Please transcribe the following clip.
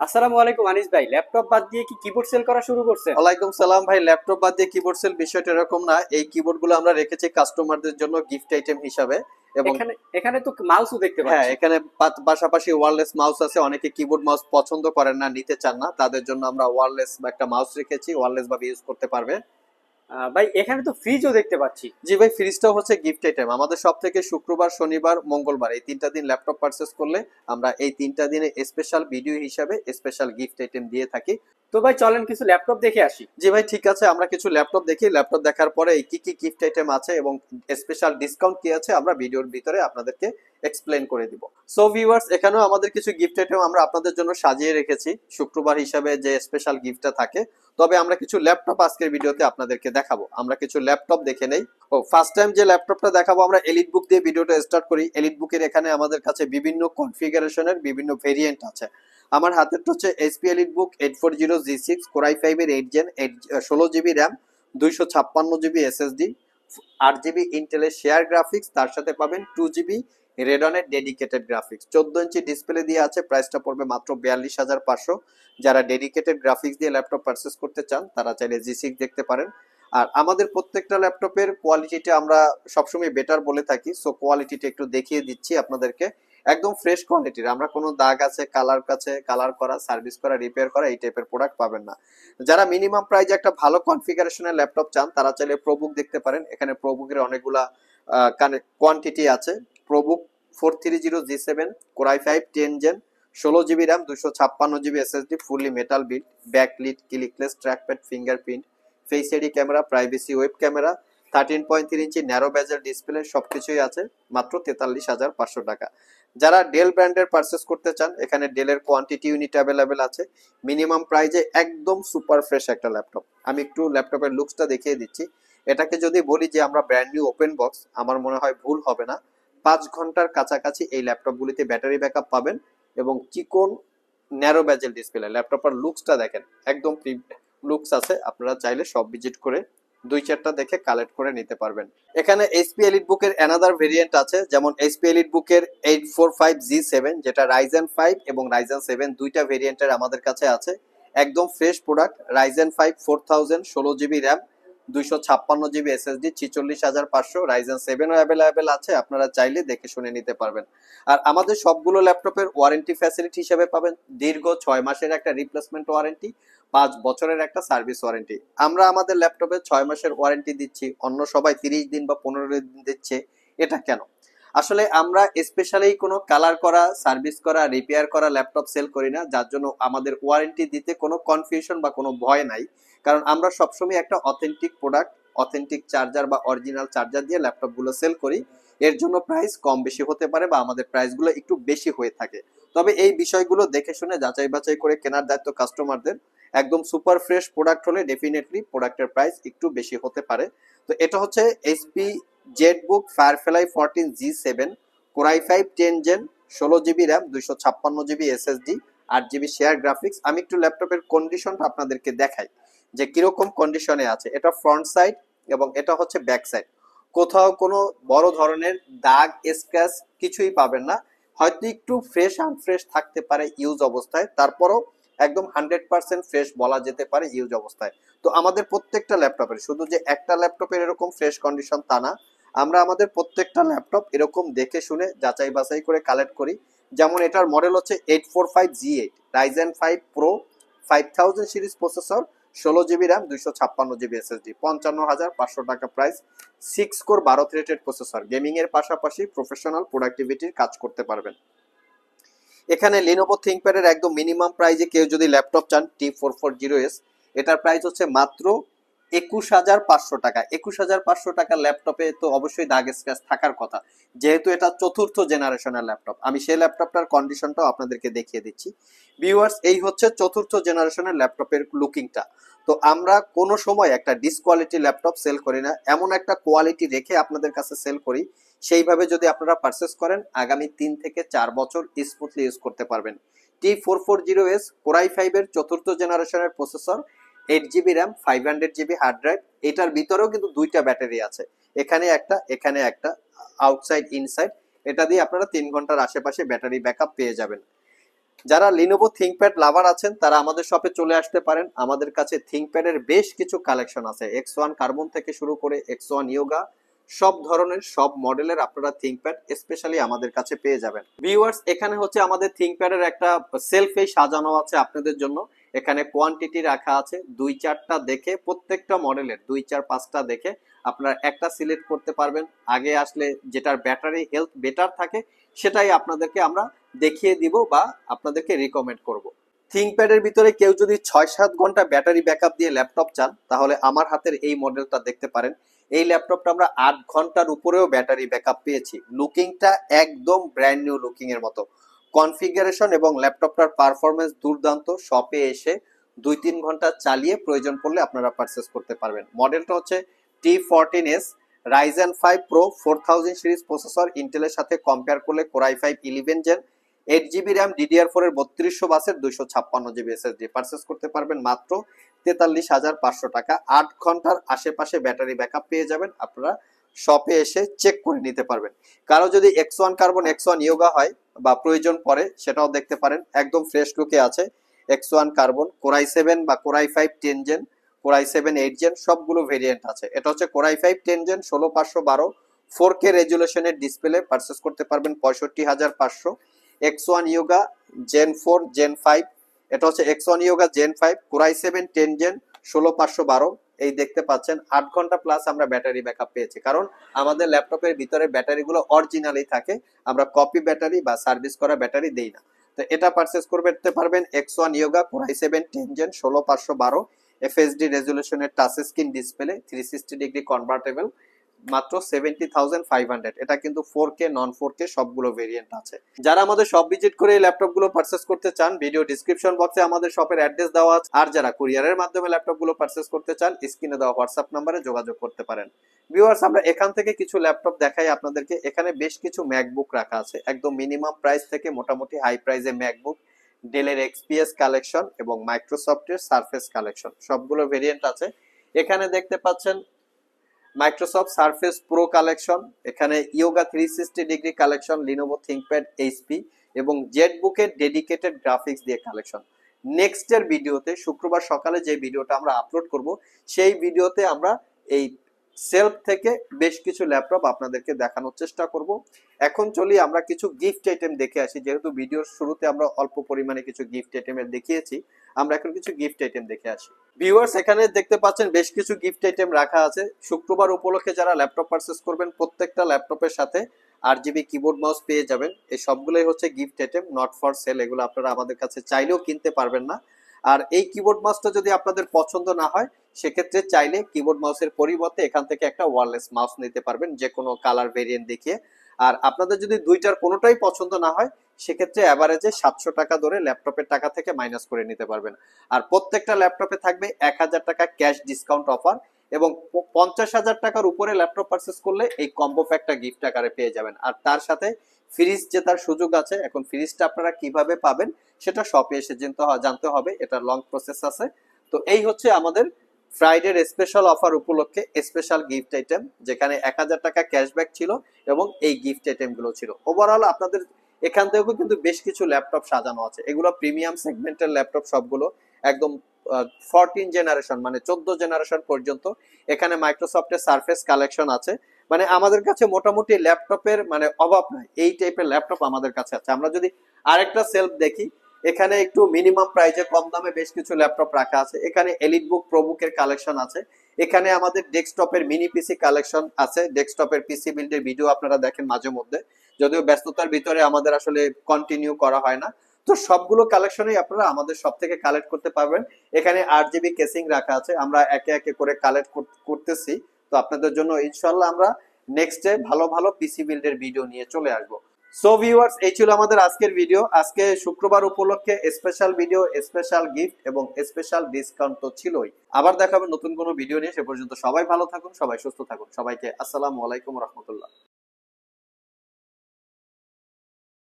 আসসালামু আলাইকুম আনিস ভাই, ল্যাপটপ বাদ দিয়ে কি কিবোর্ড সেল করা শুরু করছেন? ওয়ালাইকুম সালাম ভাই। ল্যাপটপ বাদ দিয়ে কিবোর্ড সেল বিষয়টা এরকম না। এই কিবোর্ড গুলো আমরা রেখেছি কাস্টমারদের জন্য গিফট আইটেম হিসাবে। এবং এখানে এখানে তো মাউসও দেখতে হ্যাঁ, পাচ্ছি। এখানে পাশাপাশি ওয়্যারলেস মাউস আছে। অনেকে কিবোর্ড মাউস পছন্দ করেন না, নিতে চান না, তাদের জন্য আমরা ওয়্যারলেস বা একটা মাউস রেখেছি, ওয়্যারলেস ভাবে ইউজ করতে পারবে। ভাই এখানে তো ফ্রিজও দেখতে পাচ্ছি। জি ভাই, ফ্রিজটাও হচ্ছে গিফট আইটেম। আমাদের সব থেকে শুক্রবার, শনিবার, মঙ্গলবার এই 3টা দিন ল্যাপটপ পারচেস করলে আমরা এই 3টা দিনে স্পেশাল ভিডিও হিসাবে স্পেশাল গিফট আইটেম দিয়ে থাকি। তো ভাই চলেন কিছু ল্যাপটপ দেখে আসি। জি ভাই, ঠিক আছে, আমরা কিছু ল্যাপটপ দেখি। ল্যাপটপ দেখার পরে এই কি কি গিফট আইটেম আছে এবং স্পেশাল ডিসকাউন্ট কি আছে আমরা ভিডিওর ভিতরে আপনাদেরকে এক্সপ্লেন করে দিব। সো ভিউয়ার্স, এখানেও আমাদের কিছু গিফট আইটেম আমরা আপনাদের জন্য সাজিয়ে রেখেছি শুক্রবার হিসাবে যে স্পেশাল গিফটটা থাকে। তবে আমরা কিছু ল্যাপটপ আজকের ভিডিওতে আপনাদেরকে দেখাবো। আমরা কিছু ল্যাপটপ দেখে নেই। ও ফার্স্ট টাইম যে ল্যাপটপটা দেখাবো, আমরা এলিট বুক দিয়ে ভিডিওটা স্টার্ট করি। এলিট বুকের এখানে আমাদের কাছে বিভিন্ন কনফিগারেশনের বিভিন্ন ভেরিয়েন্ট আছে। আমার হাতেরটা হচ্ছে এইচপি এলিট বুক 840G6 কোর i5 এর 8 gen 16 GB RAM, 256 GB SSD, 8 GB ইন্টেলের শেয়ার গ্রাফিক্স, তার সাথে পাবেন 2 জিবি রেডনের ডেডিকেটেড গ্রাফিক্স। 14 ইঞ্চি ডিসপ্লে দিয়ে আছে। প্রাইসটা পড়বে মাত্র 42,500। যারা ডেডিকেটেড গ্রাফিক্স দিয়ে ল্যাপটপ পারচেস করতে চান তারা চাইলে G6 দেখতে পারেন। আর আমাদের প্রত্যেকটা ল্যাপটপের কোয়ালিটিটা আমরা সবসময় বেটার বলে থাকি, সো কোয়ালিটিটা একটু দেখিয়ে দিচ্ছি আপনাদেরকে। একদম ফ্রেশ কোয়ালিটির, আমরা কোনো দাগ আছে, কালার করা, সার্ভিস করা, রিপেয়ার করা এই টাইপের প্রোডাক্ট পাবেন না। যারা মিনিমাম প্রাইজে একটা ভালো কনফিগারেশনের ল্যাপটপ চান তারা চাইলে প্রোবুক দেখতে পারেন। এখানে প্রোবুকের অনেকগুলা কোয়ান্টিটি আছে। ProBook 430G7 core i5 10 gen, 16 GB RAM, 256 GB SSD, fully metal build, backlit, clickless trackpad, fingerprint, face ID camera, privacy web camera, 13.3 inch narrow bezel display, সবকিছুই আছে মাত্র 43,500 টাকা। যারা ডেল ব্র্যান্ডের পারচেস করতে চান এখানে ডেলের কোয়ান্টিটি ইউনিট অ্যাভেলেবেল আছে। মিনিমাম প্রাইজে একদম সুপার ফ্রেশ একটা ল্যাপটপ। আমি একটু ল্যাপটপের লুকসটা দেখিয়ে দিচ্ছি। এটাকে যদি বলি যে আমরা ব্র্যান্ড নিউ ওপেন বক্স, আমার মনে হয় ভুল হবে না। 5 ঘন্টার কাছাকাছি এই ল্যাপটপগুলিতে ব্যাটারি ব্যাকআপ পাবেন। এবং চিকন ন্যারো বেজেল ডিসপ্লে, ল্যাপটপের লুকসটা দেখেন, একদম লুকস আছে। আপনারা চাইলে সব ভিজিট করে 2-4টা দেখে কালেক্ট করে নিতে পারবেন। এখানে এইচপি এলিট বুকের অ্যানাদার ভেরিয়েন্ট আছে, যেমন এইচপি এলিট বুকের 845G7, যেটা রাইজেন 5 এবং রাইজেন 7 দুইটা ভেরিয়েন্টের আমাদের কাছে আছে। একদম fresh product. Ryzen 5 4000, 16 GB RAM, 256 GB SSD, 46,500। Ryzen 7ও অ্যাভেলেবেল আছে, আপনারা চাইলে দেখে শুনে নিতে পারবেন। আর আমাদের সবগুলো ল্যাপটপের ওয়ারেন্টি ফ্যাসিলিটি হিসেবে পাবেন দীর্ঘ 6 মাসের একটা রিপ্লেসমেন্ট ওয়ারেন্টি, 5 বছরের একটা সার্ভিস ওয়ারেন্টি। আমরা আমাদের ল্যাপটপে 6 মাসের ওয়ারেন্টি দিচ্ছি, অন্য সবাই 30 দিন বা 15 দিন দিচ্ছে। এটা কেন? আসলে আমরা স্পেশালি কোনো কালার করা, সার্ভিস করা, রিপেয়ার করা ল্যাপটপ সেল করি না, যার জন্য আমাদের ওয়ারেন্টি দিতে কোনো কনফিউশন বা কোনো ভয় নাই। কারণ আমরা সবসময় একটা অথেন্টিক প্রোডাক্ট, অথেন্টিক চার্জার বা অরিজিনাল চার্জার দিয়ে ল্যাপটপগুলো সেল করি। এর জন্য প্রাইস কম বেশি হতে পারে বা আমাদের প্রাইসগুলো একটু বেশি হয়ে থাকে। তবে এই বিষয়গুলো দেখে শুনে যাচাই বাছাই করে কেনার দায়িত্ব কাস্টমারদের। একদম সুপার ফ্রেশ প্রোডাক্ট হলে ডেফিনেটলি প্রোডাক্টের প্রাইস একটু বেশি হতে পারে। তো এটা হচ্ছে HP EliteBook Firefly 14G7 core i5 10 gen, 16 GB RAM, 256 GB SSD, 8 GB share graphics. আমি একটু ল্যাপটপের কন্ডিশনটা আপনাদেরকে দেখাই যে কিরকম কন্ডিশনে আছে। এটা ফ্রন্ট সাইড এবং এটা হচ্ছে ব্যাক সাইড। কোথাও কোনো বড় ধরনের দাগ, স্ক্র্যাচ কিছুই পাবেন না। হয়তো একটু ফ্রেশ আনফ্রেশ থাকতে পারে ইউজ অবস্থায়, তারপরও একদম 100% ফ্রেশ বলা যেতে পারে ইউজ অবস্থায়। তো আমাদের প্রত্যেকটা ল্যাপটপের, শুধু যে একটা ল্যাপটপের এরকম ফ্রেশ কন্ডিশন তা না, আমরা আমাদের প্রত্যেকটা ল্যাপটপ এরকম দেখে শুনে যাচাই বাছাই করে কালেক্ট করি। যেমন এটার মডেল হচ্ছে 845G8 Ryzen 5 pro 5000 series processor, 16 GB RAM, 256 GB SSD, 55,500 টাকা price. 6 core 12 threaded processor, gaming এর পাশাপাশি প্রফেশনাল প্রোডাক্টিভিটির কাজ করতে পারবেন। এখানে লিনোভো থিংকপ্যাডের একদম মিনিমাম প্রাইজে কেউ যদি ল্যাপটপ চান T440S, এটার প্রাইস হচ্ছে মাত্র 21,500 টাকা। 21,500 টাকার ল্যাপটপে তো অবশ্যই দাগ স্ক্র্যাচ থাকার কথা, যেহেতু এটা চতুর্থ জেনারেশনের ল্যাপটপ। আমি সেই ল্যাপটপটার কন্ডিশনটাও আপনাদেরকে দেখিয়ে দিচ্ছি। ভিউয়ার্স, এই হচ্ছে চতুর্থ জেনারেশনের ল্যাপটপের লুকিংটা। তো আমরা কোনো সময় একটা ডিসকোয়ালিটি ল্যাপটপ সেল করি না, এমন একটা কোয়ালিটি রেখে আপনাদের কাছে সেল করি। সেইভাবে যদি আপনারা পারচেস করেন আগামী 3 থেকে 4 বছর স্মুথলি ইউজ করতে পারবেন। T440S কোর i5 এর চতুর্থ জেনারেশনের processor, 8 GB RAM, 500 GB hard drive. এটার ভিতরেও কিন্তু দুইটা ব্যাটারি আছে, এখানে একটা এখানে একটা, আউটসাইড ইনসাইড। এটা দিয়ে আপনারা 3 ঘন্টার আশেপাশে ব্যাটারি ব্যাকআপ পেয়ে যাবেন। যারা লিনোভো থিংকপ্যাড লাভার আছেন তারা আমাদের শপে চলে আসতে পারেন। আমাদের কাছে থিংকপ্যাডের বেশ কিছু কালেকশন আছে, X1 কার্বন থেকে শুরু করে X1 ইয়োগা, সব ধরনের সব মডেলের আপনারা থিংকপ্যাড স্পেশালি আমাদের কাছে পেয়ে যাবেন। ভিউয়ার্স, এখানে হচ্ছে আমাদের থিংকপ্যাডের একটা সেলফে সাজানো আছে আপনাদের জন্য। এখানে কোয়ান্টিটি রাখা আছে, 2-4টা দেখে প্রত্যেকটা মডেলের 2-4-5টা দেখে আপনারা একটা সিলেক্ট করতে পারবেন। আগে আসলে যেটার ব্যাটারি হেলথ বেটার থাকে সেটাই আপনাদেরকে আমরা দেখিয়ে দিব বা আপনাদেরকে রিকমেন্ড করব। থিংকপ্যাডের ভিতরে কেউ যদি 6-7 ঘন্টা ব্যাটারি ব্যাকআপ দিয়ে ল্যাপটপ চান তাহলে আমার হাতের এই মডেলটা দেখতে পারেন। এই ল্যাপটপটা আমরা 8 ঘন্টার উপরেও ব্যাটারি ব্যাকআপ পেয়েছি। লুকিংটা একদম ব্র্যান্ড নিউ লুকিং এর মতো, কনফিগারেশন এবং ল্যাপটপটার পারফরমেন্স দুর্দান্ত। শপে এসে 2-3 ঘন্টা চালিয়ে প্রয়োজন পড়লে আপনারা পারচেস করতে পারবেন। মডেলটা হচ্ছে T14S Ryzen 5 Pro 4000 series processor, ইন্টেলের সাথে কম্পেয়ার করলে Core i5 11 gen, 8GB RAM, DDR4 এর 3200 বাসের 256GB SSD। পারচেস করতে পারবেন মাত্র 43,500 টাকা। 8 ঘন্টার আশেপাশে ব্যাটারি ব্যাকআপ পেয়ে যাবেন। আপনারা শপে এসে চেক করে নিতে পারবেন। কারো যদি X1 কার্বন X1 ইয়োগা হয় বা প্রয়োজন পড়ে সেটাও দেখতে পারেন, একদম ফ্রেশ লুকে আছে। X1 কার্বন Core i7 বা Core i5 10 gen, Core i7 8 gen সবগুলো ভেরিয়েন্ট আছে। এটা হচ্ছে Core i5 10 জেন 16512 4K রেজুলেশনের ডিসপ্লে, পারচেস করতে পারবেন 65,500। X1 ইয়োগা জেন 4 জেন 5, এটা হচ্ছে X1 yoga gen 5 Core i7 10 gen 16512। এই দেখতে পাচ্ছেন 8 ঘন্টা প্লাস আমরা ব্যাটারি ব্যাকআপ পেয়েছি, কারণ আমাদের ল্যাপটপের ভিতরে ব্যাটারিগুলো অরিজিনালি থাকে, আমরা কপি ব্যাটারি বা সার্ভিস করা ব্যাটারি দেই না। তো এটা পারচেস করতে পারবেন X1 Yoga Core i7 10 gen 16512 FHD রেজুলেশনের touch screen display, 360 degree convertible, মাত্র 70,500। এটা কিন্তু 4K নন 4K সবগুলো ভেরিয়েন্ট আছে। যারা আমাদের শপ ভিজিট করে এই ল্যাপটপগুলো পারচেস করতে চান, ভিডিও ডিসক্রিপশন বক্সে আমাদের শপের অ্যাড্রেস দেওয়া আছে। আর যারা কুরিয়ারের মাধ্যমে ল্যাপটপগুলো পারচেস করতে চান, স্ক্রিনে দেওয়া হোয়াটসঅ্যাপ নম্বরে যোগাযোগ করতে পারেন। ভিউয়ার্স, আমরা এখান থেকে কিছু ল্যাপটপ দেখাই আপনাদেরকে। এখানে বেশ কিছু ম্যাকবুক রাখা আছে, একদম মিনিমাম প্রাইস থেকে মোটামুটি হাই প্রাইসে ম্যাকবুক, ডেলের XPS কালেকশন এবং মাইক্রোসফটের সারফেস কালেকশন সবগুলো ভেরিয়েন্ট আছে। এখানে দেখতে পাচ্ছেন মাইক্রোসফট সারফেস প্রো কালেকশন, এখানে yoga 360 degree collection, Lenovo ThinkPad HP এবং জেটবুকের ডেডিকেটেড গ্রাফিক্স দিয়ে কালেকশন। নেক্সটের ভিডিওতে শুক্রবার সকালে যে ভিডিওটা আমরা আপলোড করব সেই ভিডিওতে আমরা এই সেলফ থেকে বেশ কিছু ল্যাপটপ আপনাদেরকে দেখানোর চেষ্টা করব। এখন চলি আমরা কিছু গিফট আইটেম দেখে আসি। যেহেতু ভিডিওর শুরুতে আমরা অল্প পরিমাণে কিছু গিফট আইটেমের দেখিয়েছি, আমরা এখন কিছু গিফট আইটেম দেখে আসি। ভিউয়ার্স, এখানে দেখতে পাচ্ছেন বেশ কিছু গিফট আইটেম রাখা আছে। শুক্রবার উপলক্ষে যারা ল্যাপটপ পারচেস করবেন প্রত্যেকটা ল্যাপটপের সাথে RGB কিবোর্ড মাউস পেয়ে যাবেন। এই সবগুলোই হচ্ছে gift item, not for sale. এগুলো আপনারা আমাদের কাছে চাইলেও কিনতে পারবেন না। আর এই কিবোর্ড মাউসটা যদি আপনাদের পছন্দ না হয় সেক্ষেত্রে চাইলে কিবোর্ড মাউসের পরিবর্তে এখান থেকে একটা ওয়্যারলেস মাউস নিতে পারবেন, যে কোনো কালার ভেরিয়েন্ট দেখিয়ে। আর আপনাদের যদি দুইটার কোনোটাই পছন্দ না হয় সেক্ষেত্রে অ্যাভারেজে 700 টাকা ধরে ল্যাপটপের টাকা থেকে মাইনাস করে নিতে পারবেন। আর প্রত্যেকটা ল্যাপটপে থাকবে 1000 টাকা ক্যাশ ডিসকাউন্ট অফার এবং 50,000 টাকার উপরে ল্যাপটপ পারচেস করলে এই কম্বো প্যাকটা গিফট আকারে পেয়ে যাবেন। আর তার সাথে ফ্রিজ জেতার সুযোগ আছে। এখন ফ্রিজটা আপনারা কিভাবে পাবেন সেটা শপে এসে জানতে হবে, এটা লং প্রসেস আছে। তো এই হচ্ছে আমাদের ফ্রাইডের স্পেশাল অফার উপলক্ষে স্পেশাল গিফট আইটেম, যেখানে 1000 টাকা ক্যাশব্যাক ছিল এবং এই গিফট আইটেম গুলো ছিল। ওভারঅল আপনাদের এখান থেকেও কিন্তু বেশ কিছু ল্যাপটপ সাজানো আছে। এগুলো প্রিমিয়াম সেগমেন্টের ল্যাপটপ সবগুলো, একদম 14 জেনারেশন মানে 14 জেনারেশন পর্যন্ত। এখানে মাইক্রোসফটের সারফেস কালেকশন আছে। মানে আমাদের কাছে মোটামুটি ল্যাপটপের মানে অভাব নাই, এই টাইপের ল্যাপটপ আমাদের কাছে আছে। আমরা যদি আরেকটা সেলফ দেখি, এখানে একটু মিনিমাম প্রাইসে কম দামে বেশ কিছু ল্যাপটপ রাখা আছে। এখানে এলিট বুক প্রোবুকের কালেকশন আছে। এখানে আমাদের ডেস্কটপের মিনি পিসি কালেকশন আছে। ডেস্কটপের পিসি বিল্ডের ভিডিও আপনারা দেখেন মাঝে মধ্যে, যদিও ব্যস্ততার ভিতরে আমাদের আসলে কন্টিনিউ করা হয় না। তো সবগুলো কালেকশনই আপনারা আমাদের সব থেকে কালেক্ট করতে পারবেন। এখানে 8GB কেসিং রাখা আছে, আমরা একে একে করে কালেক্ট করতেছি। তো আপনাদের জন্য ইনশাল্লাহ আমরা নেক্সটে ভালো ভালো পিসি বিল্ডের ভিডিও নিয়ে চলে আসবো। সো ভিউয়ার্স, এই ছিল আমাদের আজকের ভিডিও। আজকে শুক্রবার উপলক্ষে স্পেশাল ভিডিও, স্পেশাল গিফট এবং স্পেশাল ডিসকাউন্ট তো ছিলই। আবার দেখা হবে নতুন কোনো ভিডিও নিয়ে। সে পর্যন্ত সবাই ভালো থাকুন, সবাই সুস্থ থাকুন। সবাইকে আসসালামু আলাইকুম রহমতুল্লাহ।